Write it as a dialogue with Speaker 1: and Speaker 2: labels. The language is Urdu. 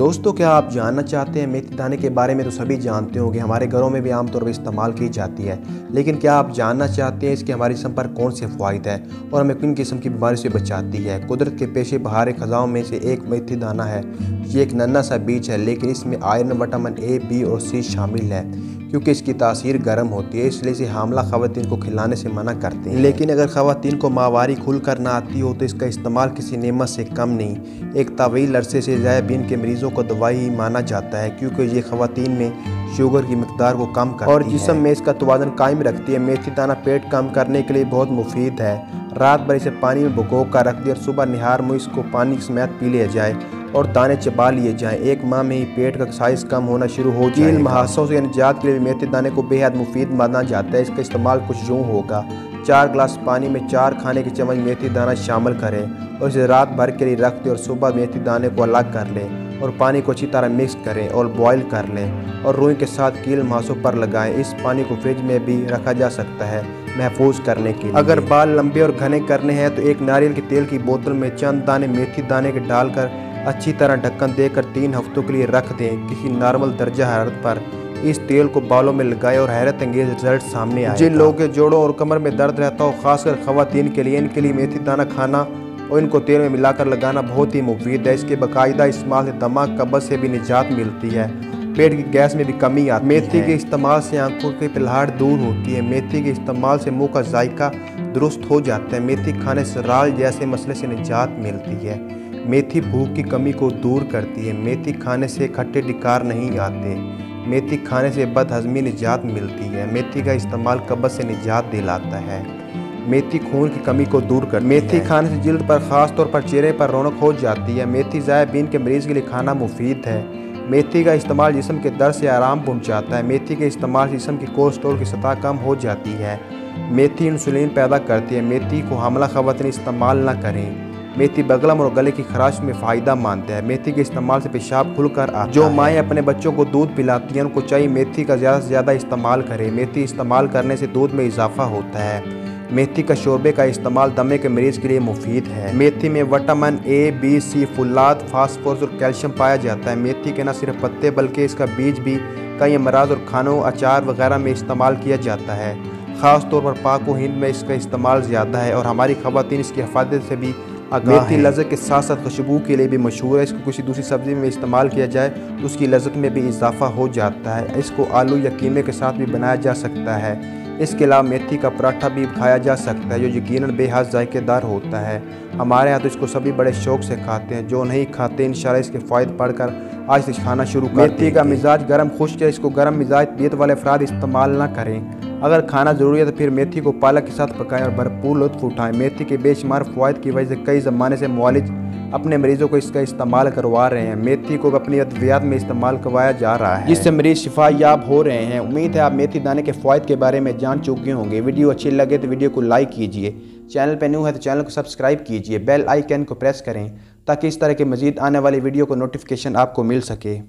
Speaker 1: دوستو کیا آپ جاننا چاہتے ہیں میتھی دانے کے بارے میں؟ تو سبھی جانتے ہوں گے، ہمارے گھروں میں بھی عام طور پر استعمال کی جاتی ہے، لیکن کیا آپ جاننا چاہتے ہیں اس کے ہمارے جسم پر کون سے فوائد ہیں اور ہمیں کن قسم کی بیماری سے بچاتی ہے؟ قدرت کے پیش بہار خزاں میں سے ایک میتھی دانہ ہے۔ یہ ایک ننھا سا بیج ہے، لیکن اس میں آئرن، وٹامن اے، بی اور سی شامل ہے۔ کیونکہ اس کی تاثیر گرم ہوتی ہے، اس لیے اسے حاملہ خواتین کو کھلانے سے منع کرتے ہیں۔ لیکن اگر خواتین کو ماہواری کھل کر نہ آتی ہو تو اس کا استعمال کسی نعمت سے کم نہیں۔ ایک طویل عرصے سے ذیابین کے مریضوں کو دوائی ہی مانا جاتا ہے، کیونکہ یہ خواتین میں شوگر کی مقدار کو کم کرتی ہے اور جسم میں اس کا توازن قائم رکھتی ہے۔ میتھی دانہ پیٹ کم کرنے کے لیے بہت مفید ہے۔ رات بھر اسے پانی میں بھگو کر رکھ دیں اور صبح نہار میں اس کو پانی سمیت پی لیا جائے اور دانے چبا لیے جائیں۔ ایک ماہ میں ہی پیٹ کا سائز کم ہونا شروع ہو جائے گا۔ محاسوں سے نجات کے لیے میتھی دانے کو بے حد مفید مانا جاتا ہے۔ اس کا استعمال کچھ یوں ہوگا: 4 گلاس پانی میں 4 کھانے کے چمچ میتھی دانہ شامل کریں اور اسے رات بھر کے لیے رکھ دیں اور صبح میتھی دانے کو الگ کر لیں اور پانی کو اچھی طرح مکس کریں اور بوائل کر لیں اور روئی کے ساتھ کیل محاسوں پر لگائیں۔ اس پانی کو فریج میں بھی رکھا جا سکتا ہے محفوظ کرنے کے لیے۔ اگر بال لمبے اور گھنے کرنے ہیں تو ایک ناریل کے تیل کی بوتل میں چند دانے میتھی دانے کے ڈال کر اچھی طرح ڈھکن دے کر 3 ہفتوں کے لیے رکھ دیں کسی نارمل درجہ حرارت پر۔ اس تیل کو بالوں میں لگائیں اور حیرت انگیز رزلٹ سامنے آئے گا۔ جن لوگوں کے جوڑوں اور کمر میں درد رہتا ہو، خاص کر خواتین کے لیے، ان کے لیے میتھی دانہ کھانا اور ان کو تیل میں ملا کر لگانا بہت ہی مفید ہے۔ اس کے باقاعدہ استعمال سے دماغ قبض سے بھی نجات ملتی ہے، پیٹ کی گیس میں بھی کمی آتی ہے۔ میتھی کے استعمال سے آنکھوں کی پھلہاہٹ دور ہوتی ہے۔ میتھی کے استعمال سے منہ کا ذائقہ درست ہو جاتا ہے۔ میتھی کھانے سے رال جیسے مسئلے سے نجات ملتی ہے۔ میتھی بھوک کی کمی کو دور کرتی ہے۔ میتھی کھانے سے کھٹے ڈکار نہیں آتے۔ میتھی کھانے سے بد ہضمی نجات ملتی ہے۔ میتھی کا استعمال قبض سے نجات دلاتا ہے۔ میتھی خون کی کمی کو دور کرتی ہے۔ میتھی کھانے سے جلد پر، خاص طور پر چہرے پر رونق ہو جاتی ہے۔ میتھی ذیابین کے مریض کے لیے کھانا مفید ہے۔ میتھی کا استعمال جسم کے درد سے آرام پہنچاتا ہے۔ میتھی کے استعمال سے جسم کی کولیسٹرول کی سطح کم ہو جاتی ہے۔ میتھی انسولین پیدا کرتی ہے۔ میتھی کو حاملہ خواتین استعمال نہ کریں۔ میتھی بلغم اور گلے کی خراش میں فائدہ مند ہے۔ میتھی کے استعمال سے پیشاب کھل کر آتا ہے۔ جو مائیں اپنے بچوں کو دودھ پلاتی ہیں ان کو چاہیے میتھی کا زیادہ سے زیادہ استعمال کریں۔ میتھی استعمال کرنے سے دودھ میں اضافہ ہوتا ہے۔ میتھی کا شوربے کا استعمال دمے کے مریض کے لیے مفید ہے۔ میتھی میں وٹامن اے، بی، سی، فولاد، فاسفورس اور کیلشیم پایا جاتا ہے۔ میتھی کے نہ صرف پتے بلکہ اس کا بیج بھی کئی امراض اور کھانوں، اچار وغیرہ میں استعمال کیا جاتا ہے۔ خاص طور پر پاک و ہند میں اس کا استعمال زیادہ ہے اور ہماری خواتین اس کی حفاظت سے بھی آگاہ ہیں۔ میتھی لذت کے ساتھ ساتھ خوشبو کے لیے بھی مشہور ہے۔ اس کو کسی دوسری سبزی میں استعمال کیا جائے تو اس کی لذت میں بھی اضافہ ہو جاتا ہے۔ اس کو آلو یا قیمے کے ساتھ بھی بنایا جا سکتا ہے۔ اس کے علاوہ میتھی کا پراٹھا بھی کھایا جا سکتا ہے جو یقیناً بے حد ذائقے دار ہوتا ہے۔ ہمارے یہاں تو اس کو سبھی بڑے شوق سے کھاتے ہیں۔ جو نہیں کھاتے انشاءاللہ اس کے فوائد پڑھ کر آج سے کھانا شروع کر دیں۔ میتھی کا مزاج گرم خشک ہے، اس کو گرم مزاج طبیعت والے افراد استعمال نہ کریں۔ اگر کھانا ضروری ہے تو پھر میتھی کو پالک کے ساتھ پکائیں اور بھرپور لطف اٹھائیں۔ میتھی کے بے شمار فوائد کی وجہ سے کئی زمانے سے معالج اپنے مریضوں کو اس کا استعمال کروا رہے ہیں۔ میتھی کو اپنی ادویات میں استعمال کروایا جا رہا ہے، جس سے مریض شفا یاب ہو رہے ہیں۔ امید ہے آپ میتھی دانے کے فوائد کے بارے میں جان چکے ہوں گے۔ ویڈیو اچھی لگے تو ویڈیو کو لائک کیجئے، چینل پہ نیو ہے تو چینل کو سبسکرائب کیجئے، بیل آئیکن کو پریس کریں تاکہ اس طرح کے مزید آنے والی ویڈیو کو نوٹیفیکیشن آپ کو مل سکے۔